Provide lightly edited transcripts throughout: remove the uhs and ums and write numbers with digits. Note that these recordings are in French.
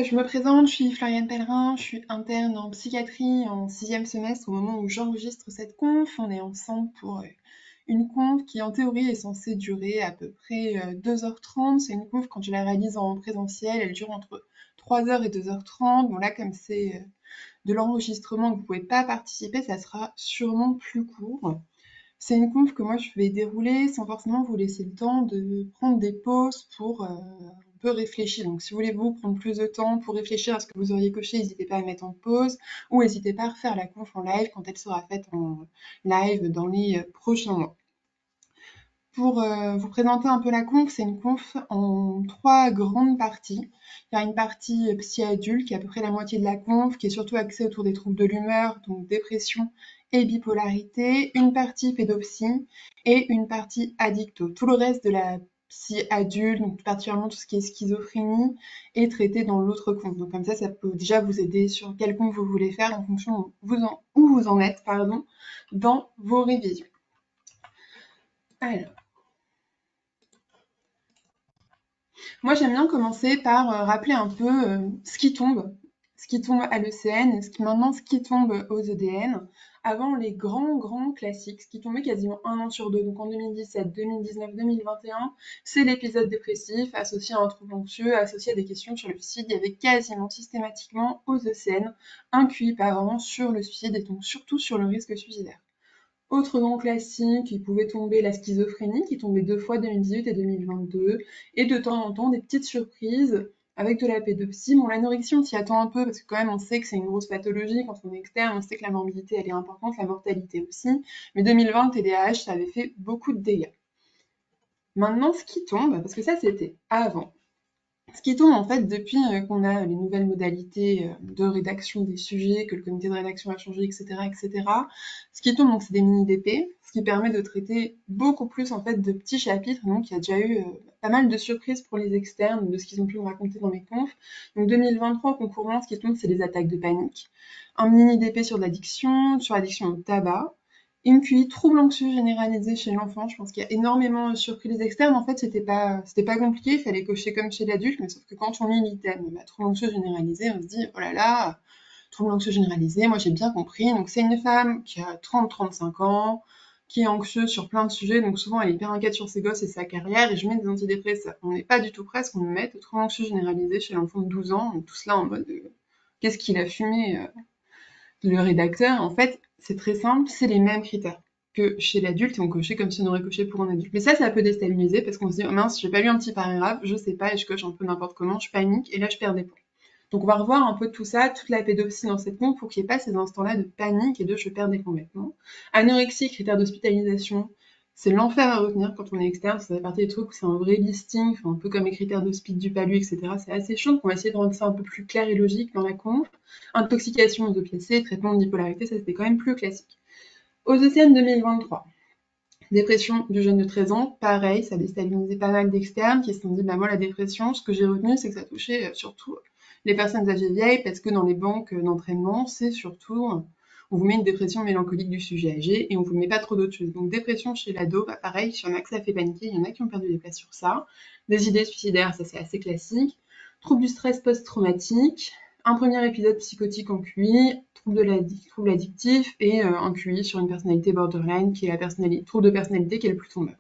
Je me présente, je suis Floriane Pellerin, je suis interne en psychiatrie en 6e semestre au moment où j'enregistre cette conf. On est ensemble pour une conf qui en théorie est censée durer à peu près 2h30. C'est une conf quand je la réalise en présentiel, elle dure entre 3h et 2h30. Bon là comme c'est de l'enregistrement que vous pouvez pas participer, ça sera sûrement plus court. C'est une conf que moi je vais dérouler sans forcément vous laisser le temps de prendre des pauses pour un peu réfléchir. Donc si vous voulez vous prendre plus de temps pour réfléchir à ce que vous auriez coché, n'hésitez pas à mettre en pause ou n'hésitez pas à refaire la conf en live quand elle sera faite en live dans les prochains mois. Pour vous présenter un peu la conf, c'est une conf en 3 grandes parties. Il y a une partie psy-adulte qui est à peu près la moitié de la conf, qui est surtout axée autour des troubles de l'humeur, donc dépression et bipolarité, une partie pédopsie et une partie addicto. Tout le reste de la psy-adulte, donc particulièrement tout ce qui est schizophrénie, est traité dans l'autre conf. Donc comme ça peut déjà vous aider sur quelle conf vous voulez faire en fonction où vous en êtes, dans vos révisions. Alors. Moi, j'aime bien commencer par rappeler un peu ce qui tombe à l'ECN, ce qui tombe aux EDN. Avant les grands classiques, ce qui tombait quasiment un an sur deux, donc en 2017, 2019, 2021, c'est l'épisode dépressif associé à un trouble anxieux, associé à des questions sur le suicide. Il y avait quasiment systématiquement aux ECN un QI par an sur le suicide et donc surtout sur le risque suicidaire. Autre grand classique, il pouvait tomber la schizophrénie, qui tombait 2 fois 2018 et 2022, et de temps en temps des petites surprises avec de la pédopsie. Bon, l'anorexie, on s'y attend un peu, parce que quand même, on sait que c'est une grosse pathologie quand on est externe, on sait que la morbidité, elle est importante, la mortalité aussi, mais 2020, TDAH, ça avait fait beaucoup de dégâts. Maintenant, ce qui tombe, parce que ça, c'était avant, ce qui tombe en fait depuis qu'on a les nouvelles modalités de rédaction des sujets, que le comité de rédaction a changé, etc., etc. Ce qui tombe donc c'est des mini-DP, ce qui permet de traiter beaucoup plus en fait de petits chapitres. Donc il y a déjà eu pas mal de surprises pour les externes de ce qu'ils ont pu me raconter dans mes confs. Donc 2023 au concours 1, ce qui tombe c'est les attaques de panique, un mini-DP sur l'addiction au tabac. Une QI trouble anxieux généralisé chez l'enfant, je pense qu'il y a énormément surpris les externes. En fait, c'était pas compliqué, il fallait cocher comme chez l'adulte, mais sauf que quand on lit l'item, trouble anxieux généralisé, on se dit, oh là là, trouble anxieux généralisé, moi j'ai bien compris. Donc c'est une femme qui a 30-35 ans, qui est anxieuse sur plein de sujets, donc souvent elle est hyper inquiète sur ses gosses et sa carrière, et je mets des antidépresseurs. On n'est pas du tout prêt à ce qu'on me mette trouble anxieux généralisé chez l'enfant de 12 ans, tout cela en mode, qu'est-ce qu'il a fumé le rédacteur, en fait, c'est très simple, c'est les mêmes critères que chez l'adulte et on cochait comme si on aurait coché pour un adulte. Mais ça peut déstabiliser parce qu'on se dit, oh mince, j'ai pas lu un petit paragraphe, je sais pas, et je coche un peu n'importe comment, je panique et là je perds des points. Donc on va revoir un peu tout ça, toute la pédopsie dans cette conf pour qu'il n'y ait pas ces instants-là de panique et de je perds des points complètement. Anorexie, critères d'hospitalisation, c'est l'enfer à retenir quand on est externe, ça fait partie des trucs où c'est un vrai listing, un peu comme les critères de speed du palu, etc. C'est assez chaud, donc on va essayer de rendre ça un peu plus clair et logique dans la conf. Intoxication aux opiacés, traitement de bipolarité, ça c'était quand même plus classique. Aux ECN 2023, dépression du jeune de 13 ans, pareil, ça a déstabilisé pas mal d'externes qui se sont dit, bah moi la dépression, ce que j'ai retenu, c'est que ça touchait surtout les personnes âgées vieilles, parce que dans les banques d'entraînement, c'est surtout, on vous met une dépression mélancolique du sujet âgé et on vous met pas trop d'autres choses. Donc dépression chez l'ado, bah pareil, il y en a que ça fait paniquer, il y en a qui ont perdu des places sur ça. Des idées suicidaires, ça c'est assez classique. Trouble du stress post-traumatique, un premier épisode psychotique en QI, trouble addictif et un QI sur une personnalité borderline qui est la trouble de personnalité qui est le plus tombeur.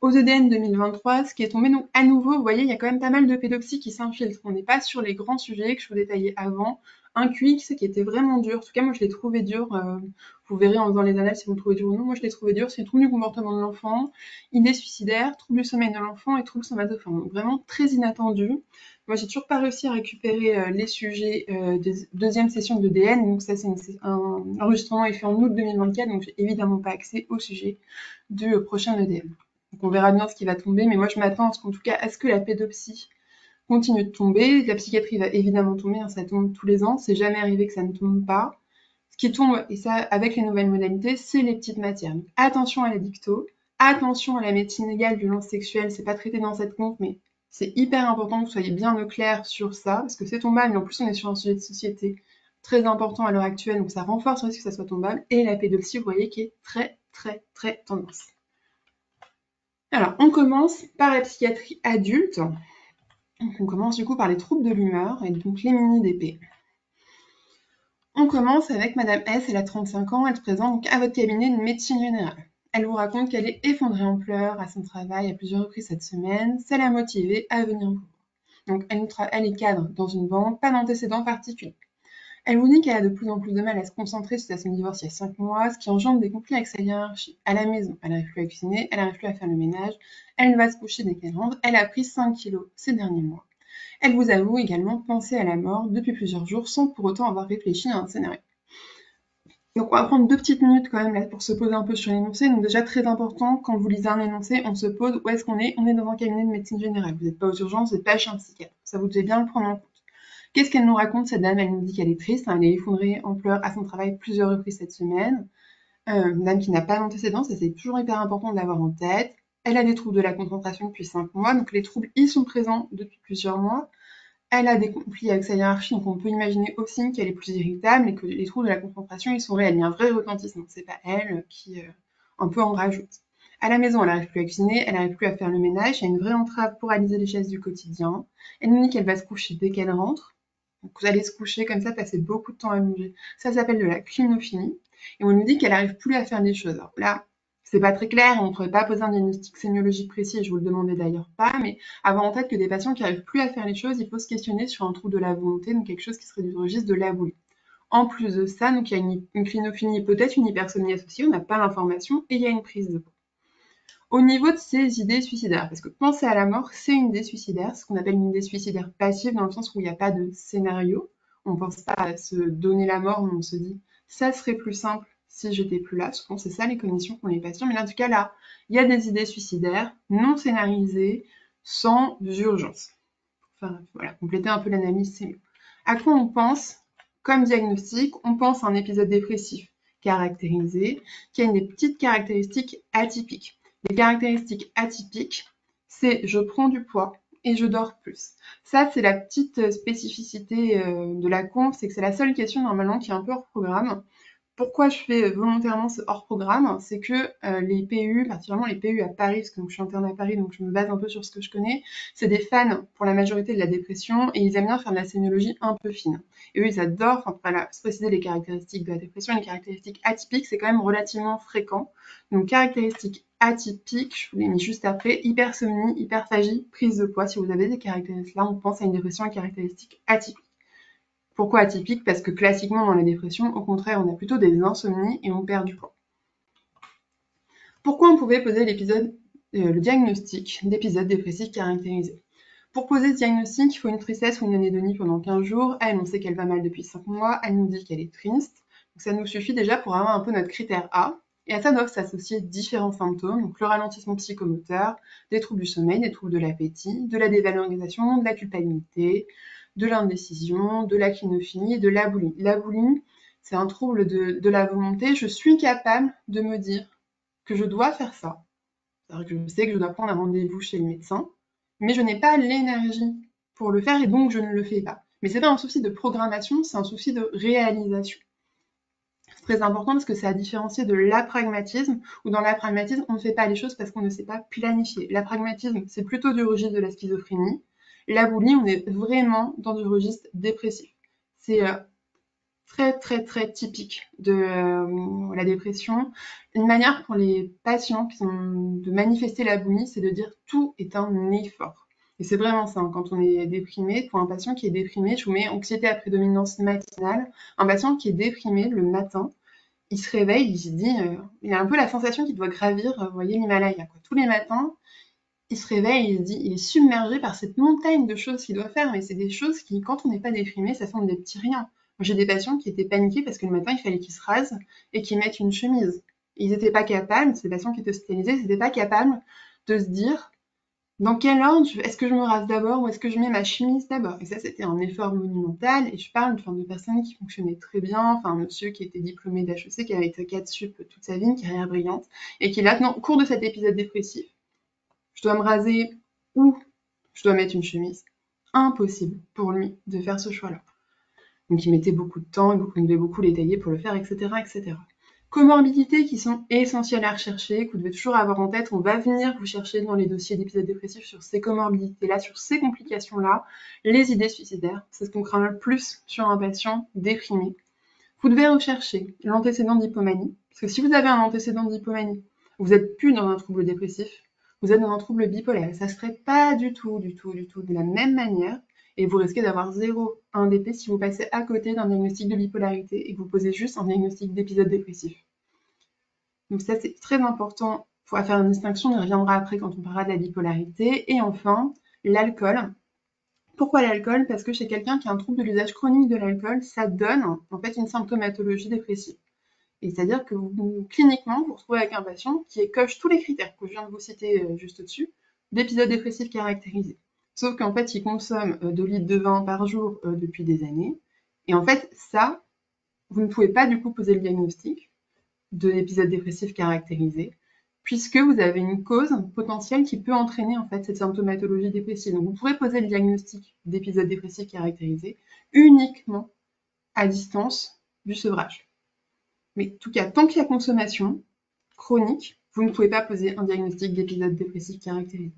Aux EDN 2023, ce qui est tombé, donc à nouveau, vous voyez, il y a quand même pas mal de pédopsie qui s'infiltrent. On n'est pas sur les grands sujets que je vous détaillais avant. Un QI qui était vraiment dur. En tout cas, moi, je l'ai trouvé dur. Vous verrez en faisant les annales si vous le trouvez dur ou non. Moi, je l'ai trouvé dur. C'est trouble du comportement de l'enfant, idée suicidaire, trouble du sommeil de l'enfant et trouble somatoforme. Donc, vraiment très inattendu. Moi, j'ai toujours pas réussi à récupérer les sujets des deuxième session de DN. Donc, ça, c'est un enregistrement est fait en août 2024. Donc, j'ai évidemment pas accès au sujet du prochain EDN. Donc on verra bien ce qui va tomber, mais moi je m'attends en tout cas à ce que la pédopsie continue de tomber. La psychiatrie va évidemment tomber, ça tombe tous les ans, c'est jamais arrivé que ça ne tombe pas. Ce qui tombe, et ça avec les nouvelles modalités, c'est les petites matières. Donc, attention à l'addicto, attention à la médecine légale, violence sexuelle, c'est pas traité dans cette conf, mais c'est hyper important que vous soyez bien au clair sur ça, parce que c'est tombable, mais en plus on est sur un sujet de société très important à l'heure actuelle, donc ça renforce le risque que ça soit tombable, et la pédopsie, vous voyez, qui est très tendance. Alors, on commence par la psychiatrie adulte. Donc on commence du coup par les troubles de l'humeur et donc les mini-DP. On commence avec Madame S, elle a 35 ans, elle se présente donc à votre cabinet de médecine générale. Elle vous raconte qu'elle est effondrée en pleurs à son travail à plusieurs reprises cette semaine, ça l'a motivée à venir vous voir. Donc elle est cadre dans une banque, pas d'antécédents particuliers. Elle vous dit qu'elle a de plus en plus de mal à se concentrer suite à son divorce il y a 5 mois, ce qui engendre des conflits avec sa hiérarchie. À la maison, elle n'arrive plus à cuisiner, elle n'arrive plus à faire le ménage, elle va se coucher dès qu'elle rentre, elle a pris 5 kilos ces derniers mois. Elle vous avoue également penser à la mort depuis plusieurs jours sans pour autant avoir réfléchi à un scénario. Donc on va prendre 2 petites minutes quand même là pour se poser un peu sur l'énoncé. Donc déjà très important, quand vous lisez un énoncé, on se pose où est-ce qu'on est. On est dans un cabinet de médecine générale. Vous n'êtes pas aux urgences, vous n'êtes pas chez un psychiatre. Ça vous devez bien le prendre en compte. Qu'est-ce qu'elle nous raconte cette dame? Elle nous dit qu'elle est triste, elle est effondrée en pleurs à son travail plusieurs reprises cette semaine. Une dame qui n'a pas d'antécédents, ça c'est toujours hyper important de l'avoir en tête. Elle a des troubles de la concentration depuis 5 mois, donc les troubles ils sont présents depuis plusieurs mois. Elle a des conflits avec sa hiérarchie, donc on peut imaginer aussi qu'elle est plus irritable et que les troubles de la concentration, ils sont réels. Il y a un vrai retentissement, c'est pas elle qui un peu en rajoute. À la maison, elle n'arrive plus à cuisiner, elle n'arrive plus à faire le ménage, il y a une vraie entrave pour réaliser les gestes du quotidien. Elle nous dit qu'elle va se coucher dès qu'elle rentre. Donc vous allez se coucher comme ça, passer beaucoup de temps à bouger. Ça s'appelle de la clinophilie. Et on nous dit qu'elle n'arrive plus à faire des choses. Alors là, c'est pas très clair, on ne pourrait pas poser un diagnostic sémiologique précis, et je vous le demandais d'ailleurs pas, mais avoir en tête que des patients qui n'arrivent plus à faire les choses, il faut se questionner sur un trouble de la volonté, donc quelque chose qui serait du registre de la boulie. En plus de ça, donc il y a une clinophilie, peut-être une hypersomnie associée, on n'a pas l'information, et il y a une prise de poids. Au niveau de ces idées suicidaires, parce que penser à la mort, c'est une idée suicidaire, ce qu'on appelle une idée suicidaire passive, dans le sens où il n'y a pas de scénario. On ne pense pas à se donner la mort, mais on se dit ça serait plus simple si j'étais plus là. Souvent, c'est ça les cognitions qu'ont les patients. Mais là, en tout cas, là, il y a des idées suicidaires non scénarisées, sans urgence. Enfin, voilà, compléter un peu l'analyse, c'est mieux. À quoi on pense comme diagnostic? On pense à un épisode dépressif caractérisé, qui a une petites caractéristiques atypiques. Les caractéristiques atypiques, c'est je prends du poids et je dors plus. Ça, c'est la petite spécificité de la conf, c'est que c'est la seule question normalement qui est un peu hors programme. Pourquoi je fais volontairement ce hors-programme? C'est que les PU, particulièrement les PU à Paris, parce que je suis interne à Paris, donc je me base un peu sur ce que je connais, c'est des fans pour la majorité de la dépression et ils aiment bien faire de la sémiologie un peu fine. Et eux, ils adorent, enfin, voilà, se préciser les caractéristiques de la dépression et les caractéristiques atypiques, c'est quand même relativement fréquent. Donc, caractéristiques atypiques, je vous l'ai mis juste après, hypersomnie, hyperphagie, prise de poids. Si vous avez des caractéristiques-là, on pense à une dépression à caractéristiques atypiques. Pourquoi atypique? Parce que classiquement dans la dépression, au contraire, on a plutôt des insomnies et on perd du poids. Pourquoi on pouvait poser le diagnostic d'épisode dépressif caractérisé? Pour poser ce diagnostic, il faut une tristesse ou une anédonie pendant 15 jours. Elle, on sait qu'elle va mal depuis 5 mois. Elle nous dit qu'elle est triste. Donc ça nous suffit déjà pour avoir un peu notre critère A. Et à ça doivent s'associer différents symptômes, donc le ralentissement psychomoteur, des troubles du sommeil, des troubles de l'appétit, de la dévalorisation, de la culpabilité, de l'indécision, de la clinophilie et de la boulimie. La boulimie, c'est un trouble de la volonté. Je suis capable de me dire que je dois faire ça. C'est-à-dire que je sais que je dois prendre un rendez-vous chez le médecin, mais je n'ai pas l'énergie pour le faire et donc je ne le fais pas. Mais c'est pas un souci de programmation, c'est un souci de réalisation. C'est très important parce que c'est à différencier de l'apragmatisme, où dans l'apragmatisme, on ne fait pas les choses parce qu'on ne sait pas planifier. L'apragmatisme, c'est plutôt du registre de la schizophrénie. La boulimie, on est vraiment dans du registre dépressif. C'est très très très typique de la dépression. Une manière pour les patients de manifester la boulimie, c'est de dire tout est un effort. Et c'est vraiment ça, hein, quand on est déprimé, pour un patient qui est déprimé, je vous mets anxiété à prédominance matinale, un patient qui est déprimé le matin, il se réveille, il se dit, il a un peu la sensation qu'il doit gravir, vous voyez, l'Himalaya, quoi. Tous les matins, il se réveille, il se dit, il est submergé par cette montagne de choses qu'il doit faire, mais c'est des choses qui, quand on n'est pas déprimé, ça semble des petits riens. Moi, j'ai des patients qui étaient paniqués parce que le matin, il fallait qu'ils se rasent et qu'ils mettent une chemise. Ils n'étaient pas capables, ces patients qui étaient hospitalisés, ils n'étaient pas capables de se dire dans quel ordre est-ce que je me rase d'abord ou est-ce que je mets ma chemise d'abord. Et ça, c'était un effort monumental. Et je parle de personnes qui fonctionnaient très bien, enfin un monsieur qui était diplômé d'HEC, qui avait été 4 sup toute sa vie, une carrière brillante, et qui là, au cours de cet épisode dépressif, je dois me raser ou je dois mettre une chemise. Impossible pour lui de faire ce choix-là. Donc il mettait beaucoup de temps, il devait beaucoup l'étayer pour le faire, etc., etc. Comorbidités qui sont essentielles à rechercher, que vous devez toujours avoir en tête. On va venir vous chercher dans les dossiers d'épisodes dépressifs sur ces comorbidités-là, sur ces complications-là. Les idées suicidaires, c'est ce qu'on craint le plus sur un patient déprimé. Vous devez rechercher l'antécédent d'hypomanie, parce que si vous avez un antécédent d'hypomanie, vous n'êtes plus dans un trouble dépressif, vous êtes dans un trouble bipolaire. Ça ne se traite pas du tout de la même manière, et vous risquez d'avoir 0,1 DP si vous passez à côté d'un diagnostic de bipolarité et que vous posez juste un diagnostic d'épisode dépressif. Donc ça, c'est très important. Il faudra faire une distinction, on y reviendra après quand on parlera de la bipolarité. Et enfin, l'alcool. Pourquoi l'alcool? Parce que chez quelqu'un qui a un trouble de l'usage chronique de l'alcool, ça donne en fait une symptomatologie dépressive. Et c'est-à-dire que cliniquement, vous vous retrouvez avec un patient qui coche tous les critères que je viens de vous citer juste au-dessus, d'épisode dépressif caractérisé. Sauf qu'en fait, il consomme 2 litres de vin par jour depuis des années. Et en fait, ça, vous ne pouvez pas du coup poser le diagnostic de l'épisode dépressif caractérisé, puisque vous avez une cause potentielle qui peut entraîner en fait cette symptomatologie dépressive. Donc vous pourrez poser le diagnostic d'épisode dépressif caractérisé uniquement à distance du sevrage. Mais en tout cas, tant qu'il y a consommation chronique, vous ne pouvez pas poser un diagnostic d'épisode dépressif caractérisé.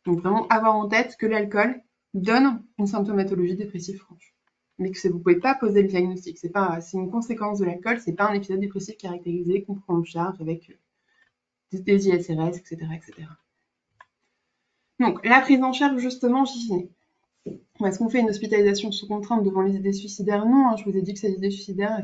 Donc vraiment avoir en tête que l'alcool donne une symptomatologie dépressive franche. Mais que vous ne pouvez pas poser le diagnostic. C'est une conséquence de l'alcool, c'est pas un épisode dépressif caractérisé qu'on prend en charge avec des ISRS, etc., etc. Donc, la prise en charge, justement, j'y venais. Est-ce qu'on fait une hospitalisation sous contrainte devant les idées suicidaires? Non, hein, je vous ai dit que ces idées suicidaires,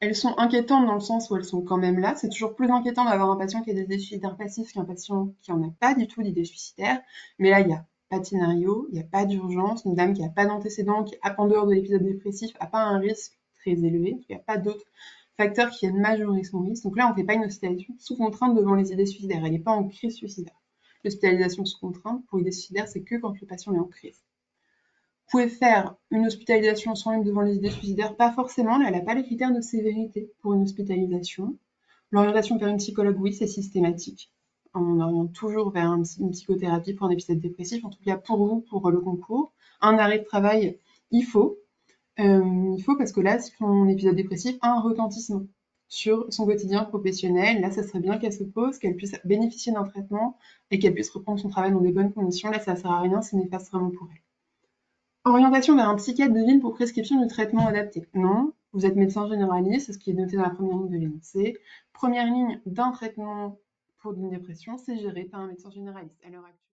elles sont inquiétantes dans le sens où elles sont quand même là. C'est toujours plus inquiétant d'avoir un patient qui a des idées suicidaires passifs qu'un patient qui n'en a pas du tout d'idées suicidaires. Mais là, il n'y a pas de scénario, il n'y a pas d'urgence. Une dame qui n'a pas d'antécédent, qui est en dehors de l'épisode dépressif, n'a pas un risque très élevé. Il n'y a pas d'autres facteurs qui viennent majorer son risque. Donc là, on ne fait pas une hospitalisation sous contrainte devant les idées suicidaires. Elle n'est pas en crise suicidaire. L'hospitalisation sous contrainte pour idées suicidaires, c'est que quand le patient est en crise. Vous pouvez faire une hospitalisation sans ligne devant les idées suicidaires, pas forcément, là, elle n'a pas les critères de sévérité pour une hospitalisation. L'orientation vers une psychologue, oui, c'est systématique. On oriente toujours vers une psychothérapie pour un épisode dépressif, en tout cas pour vous, pour le concours. Un arrêt de travail, il faut parce que là, son épisode dépressif a un retentissement sur son quotidien professionnel. Là, ça serait bien qu'elle se pose, qu'elle puisse bénéficier d'un traitement et qu'elle puisse reprendre son travail dans des bonnes conditions. Là, ça ne sert à rien, c'est néfaste vraiment pour elle. Orientation vers un psychiatre de ville pour prescription de traitement adapté. Non, vous êtes médecin généraliste, c'est ce qui est noté dans la première ligne de l'énoncé. Première ligne d'un traitement pour une dépression, c'est géré par un médecin généraliste à l'heure actuelle.